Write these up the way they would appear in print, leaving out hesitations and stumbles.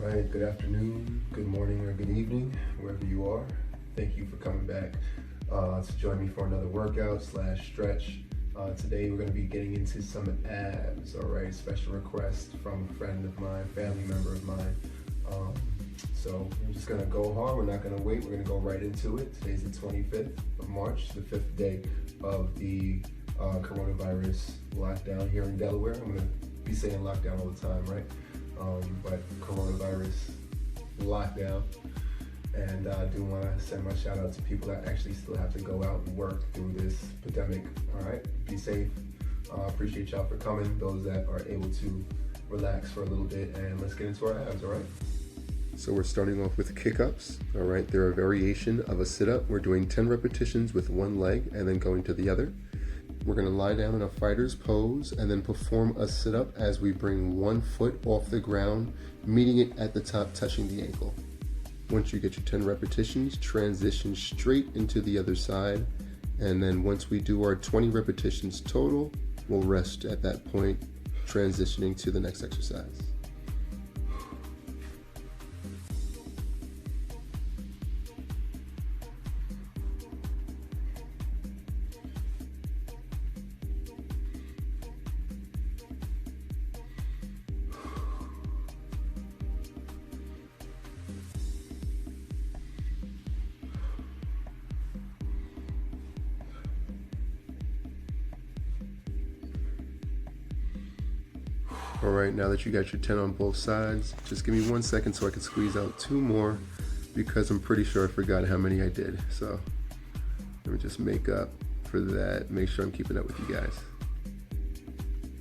right, good afternoon, good morning, or good evening, wherever you are. Thank you for coming back to join me for another workout slash stretch. Today we're going to be getting into some abs, all right? Special request from a friend of mine, family member of mine. So we're just going to go hard. We're not going to wait. We're going to go right into it. Today's the 25th of March, the 5th day of the coronavirus lockdown here in Delaware. I'm going to be saying lockdown all the time, right? But coronavirus lockdown. And I do want to send my shout out to people that actually still have to go out and work through this pandemic. All right, be safe. Appreciate y'all for coming. Those that are able to relax for a little bit, and let's get into our abs. All right. So we're starting off with kick-ups. All right, they're a variation of a sit-up. We're doing 10 repetitions with one leg and then going to the other. We're going to lie down in a fighter's pose and then perform a sit-up as we bring one foot off the ground, meeting it at the top, touching the ankle. Once you get your 10 repetitions, transition straight into the other side. And then once we do our 20 repetitions total, we'll rest at that point, transitioning to the next exercise. All right, now that you got your 10 on both sides, just give me 1 second so I can squeeze out 2 more because I'm pretty sure I forgot how many I did. So let me just make up for that, make sure I'm keeping up with you guys.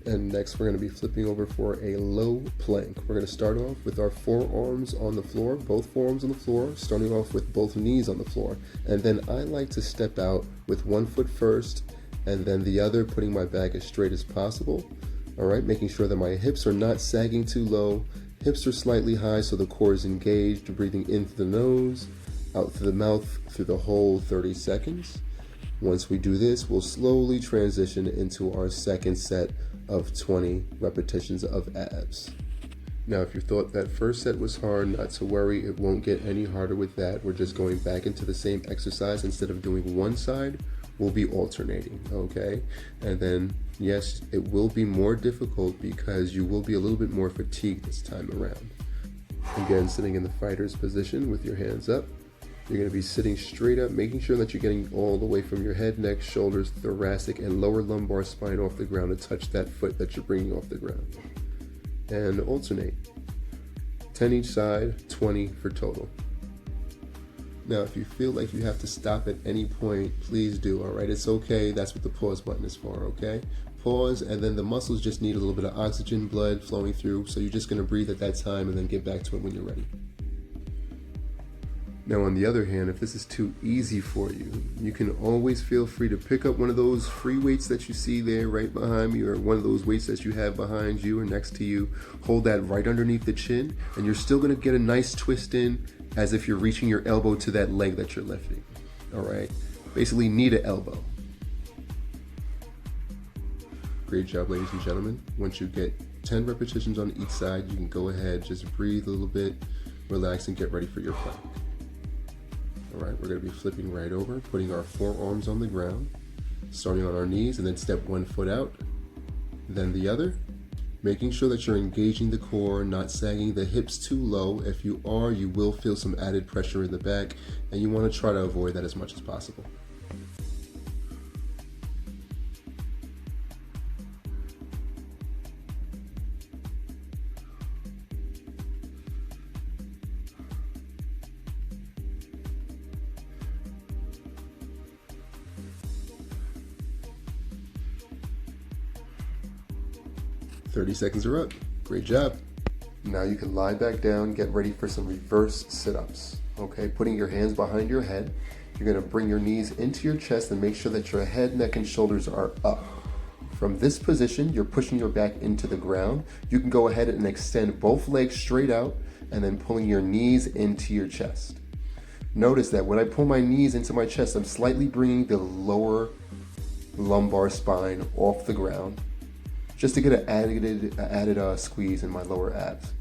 And next we're gonna be flipping over for a low plank. We're gonna start off with our forearms on the floor, both forearms on the floor, starting off with both knees on the floor. And then I like to step out with one foot first and then the other, putting my back as straight as possible. All right, making sure that my hips are not sagging too low. Hips are slightly high so the core is engaged, breathing in through the nose, out through the mouth through the whole 30 seconds. Once we do this, we'll slowly transition into our second set of 20 repetitions of abs. Now, if you thought that first set was hard, not to worry, it won't get any harder with that. We're just going back into the same exercise. Instead of doing one side, we'll be alternating, okay? And then, yes, it will be more difficult because you will be a little bit more fatigued this time around. Again, sitting in the fighter's position with your hands up. You're gonna be sitting straight up, making sure that you're getting all the way from your head, neck, shoulders, thoracic, and lower lumbar spine off the ground to touch that foot that you're bringing off the ground. And alternate. 10 each side, 20 for total. Now, if you feel like you have to stop at any point, please do, all right? It's okay, that's what the pause button is for, okay? Pause, and then the muscles just need a little bit of oxygen, blood flowing through, so you're just gonna breathe at that time and then get back to it when you're ready. Now, on the other hand, if this is too easy for you, you can always feel free to pick up one of those free weights that you see there right behind me, or one of those weights that you have behind you or next to you. Hold that right underneath the chin, and you're still gonna get a nice twist in as if you're reaching your elbow to that leg that you're lifting, all right? Basically, knee to elbow. Great job, ladies and gentlemen. Once you get 10 repetitions on each side, you can go ahead, just breathe a little bit, relax, and get ready for your plank. All right, we're gonna be flipping right over, putting our forearms on the ground, starting on our knees, and then step one foot out, then the other, making sure that you're engaging the core, not sagging the hips too low. If you are, you will feel some added pressure in the back, and you wanna try to avoid that as much as possible. "30 seconds are up. Great job." Now you can lie back down, get ready for some reverse sit-ups. Okay, putting your hands behind your head. You're gonna bring your knees into your chest and make sure that your head, neck, and shoulders are up. From this position, you're pushing your back into the ground. You can go ahead and extend both legs straight out and then pulling your knees into your chest. Notice that when I pull my knees into my chest, I'm slightly bringing the lower lumbar spine off the ground, just to get an added squeeze in my lower abs.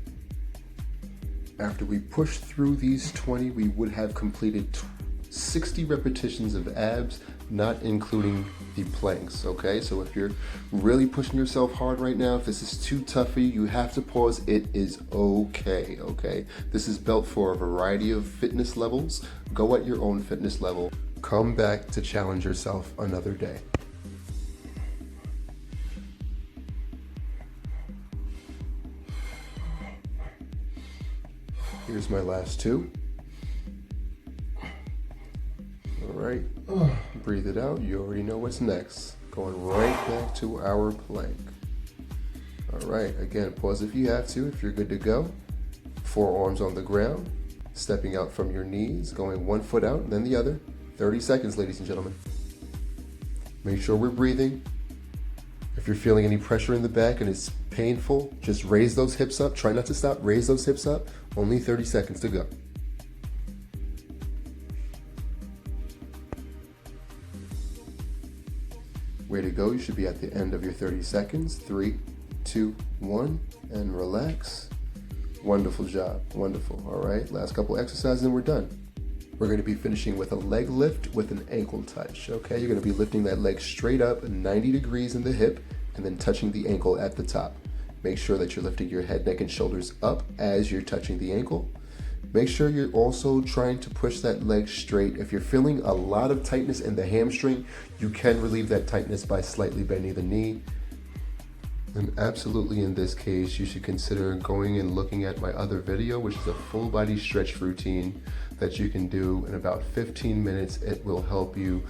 After we push through these 20, we would have completed 60 repetitions of abs, not including the planks, okay? So if you're really pushing yourself hard right now, if this is too tough for you, you have to pause. It is okay, okay? This is built for a variety of fitness levels. Go at your own fitness level. Come back to challenge yourself another day. Here's my last two. All right, breathe it out. You already know what's next. Going right back to our plank. All right, again, pause if you have to, if you're good to go. Forearms on the ground, stepping out from your knees, going 1 foot out and then the other. 30 seconds, ladies and gentlemen. Make sure we're breathing. If you're feeling any pressure in the back and it's painful, just raise those hips up. Try not to stop, raise those hips up. Only 30 seconds to go. Way to go, you should be at the end of your 30 seconds. 3, 2, 1, and relax. Wonderful job, wonderful. All right, last couple exercises and we're done. We're gonna be finishing with a leg lift with an ankle touch, okay? You're gonna be lifting that leg straight up 90 degrees in the hip and then touching the ankle at the top. Make sure that you're lifting your head, neck, and shoulders up as you're touching the ankle. Make sure you're also trying to push that leg straight. If you're feeling a lot of tightness in the hamstring, you can relieve that tightness by slightly bending the knee. And absolutely in this case, you should consider going and looking at my other video, which is a full body stretch routine that you can do in about 15 minutes. It will help you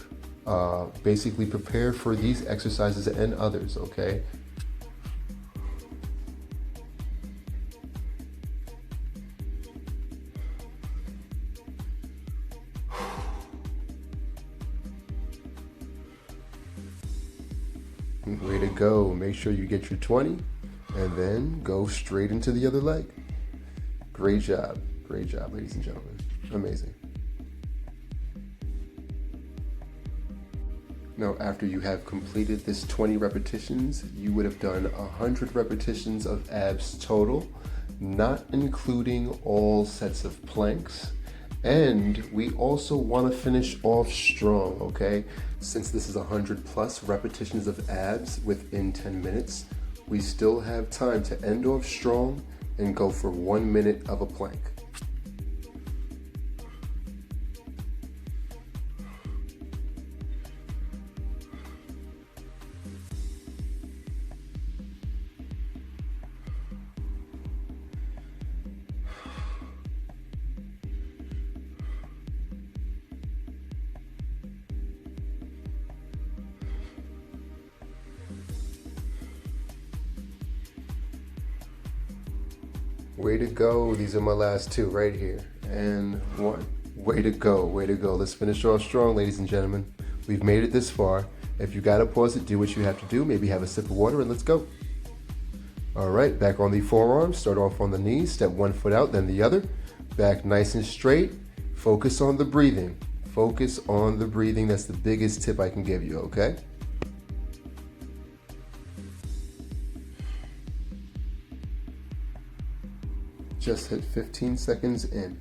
basically prepare for these exercises and others, okay? Way to go. Make sure you get your 20 and then go straight into the other leg. Great job, ladies and gentlemen. Amazing. Now, after you have completed this 20 repetitions, you would have done 100 repetitions of abs total, not including all sets of planks. And we also want to finish off strong, okay? Since this is 100 plus repetitions of abs within 10 minutes, we still have time to end off strong and go for 1 minute of a plank. Way to go. These are my last two right here. And 1. Way to go. Way to go. Let's finish off strong, ladies and gentlemen. We've made it this far. If you gotta pause it, do what you have to do. Maybe have a sip of water and let's go. All right, back on the forearms. Start off on the knees. Step 1 foot out, then the other. Back nice and straight. Focus on the breathing. Focus on the breathing. That's the biggest tip I can give you, okay? Just hit 15 seconds in.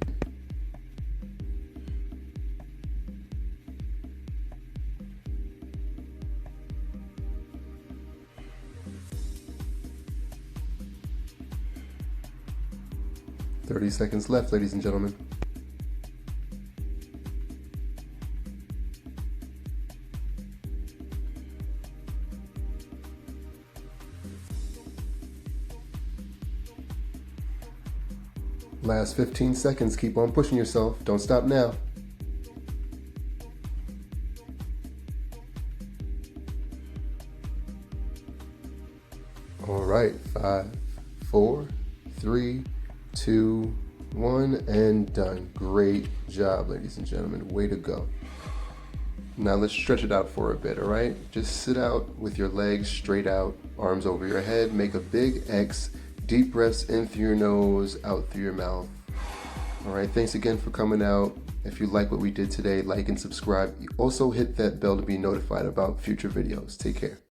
Seconds left, ladies and gentlemen. Last 15 seconds. Keep on pushing yourself. Don't stop now. All right, 5, 4, 3, 2, 1, and done. Great job, ladies and gentlemen. Way to go. Now let's stretch it out for a bit, all right? Just sit out with your legs straight out, arms over your head, make a big X, deep breaths in through your nose, out through your mouth. All right, thanks again for coming out. If you like what we did today, like and subscribe. Also hit that bell to be notified about future videos. Take care.